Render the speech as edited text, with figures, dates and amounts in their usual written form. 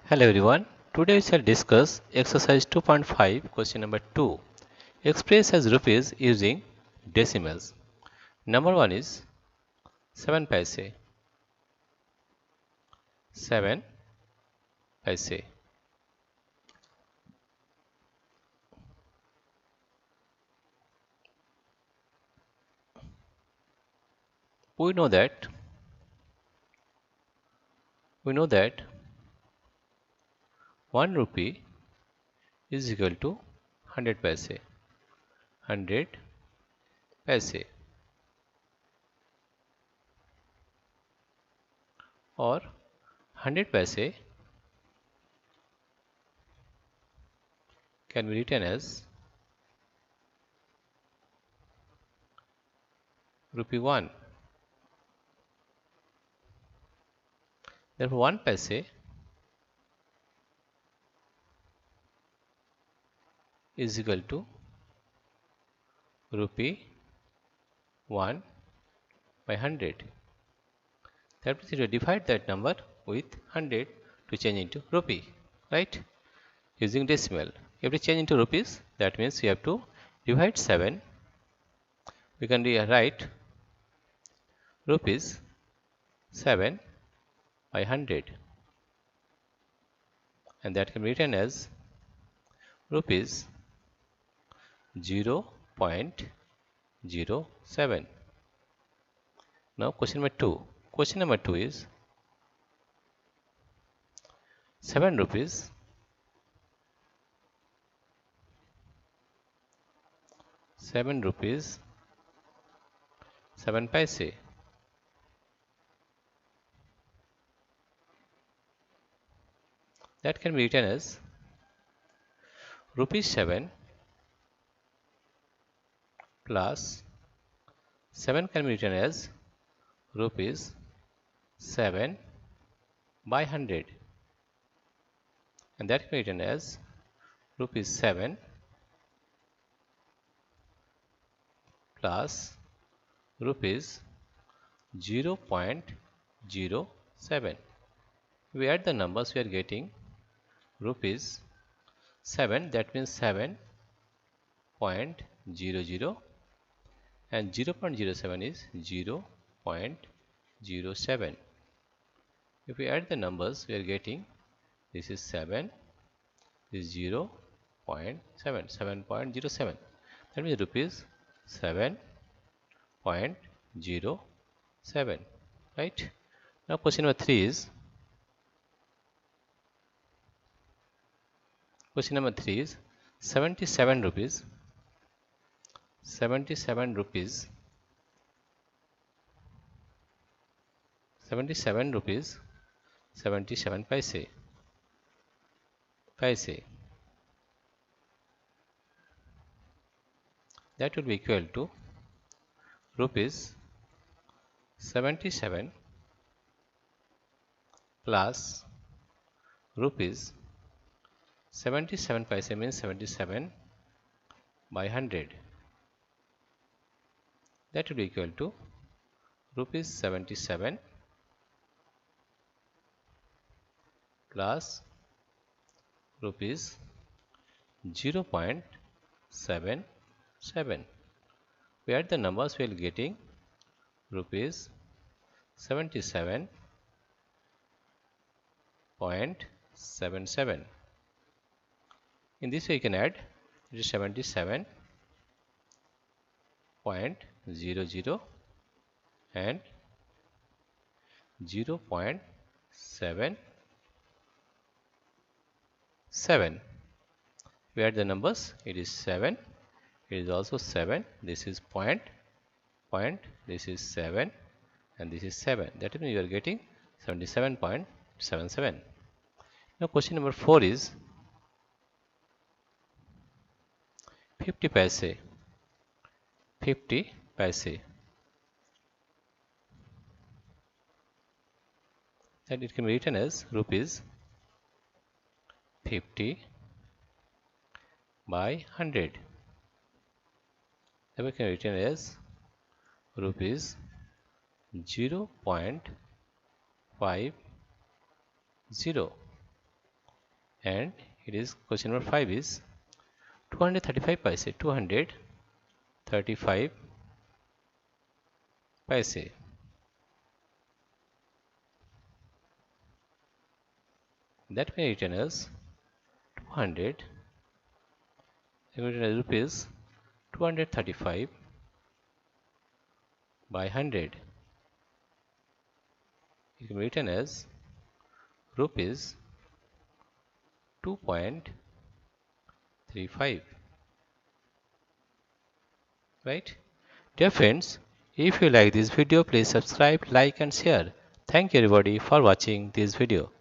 Hello everyone. Today we shall discuss exercise 2.5 question number 2. Express as rupees using decimals. Number 1 is 7 paise. 7 paise. We know that 1 rupee is equal to 100 paise. 100 paise. Or 100 paise can be written as rupee 1. Therefore 1 paise is equal to rupee 1 by 100. That means you divide that number with 100 to change into rupee, right? Using decimal. If we change into rupees, that means you have to divide 7. We can write rupees 7 by 100, and that can be written as rupees 0.07. Now question number 2. Question number 2 is 7 rupees 7 rupees 7 paise. That can be written as rupees 7 plus 7 can be written as rupees 7 by 100, and that can be written as rupees 7 plus rupees 0.07. We add the numbers, we are getting rupees 7, that means 7.00, and 0.07 is 0.07. If we add the numbers, we are getting this is 7, this is 0.7, 7.07. That means rupees 7.07, right? Now question number 3 is 77 rupees 77 rupees 77 paise. That will be equal to rupees 77 plus rupees 77 paise means 77 by 100. That will be equal to rupees 77 plus rupees 0.77. We add the numbers, we are getting rupees 77.77. In this way you can add it is 77.00 and 0.77. We add the numbers, it is 7, it is also 7, this is point, this is 7, and this is 7. That means you are getting 77.77. Now question number 4 is 50 paise. 50 paise. That it can be written as rupees 50 by 100. That we can written as rupees 0.50. and it is question number 5 is 235 paise. 235 paise. That may written as 200 rupees 235 by 100. It can be written as rupees 2.35. Right? Dear friends, if you like this video, please subscribe, like and share. Thank you everybody for watching this video.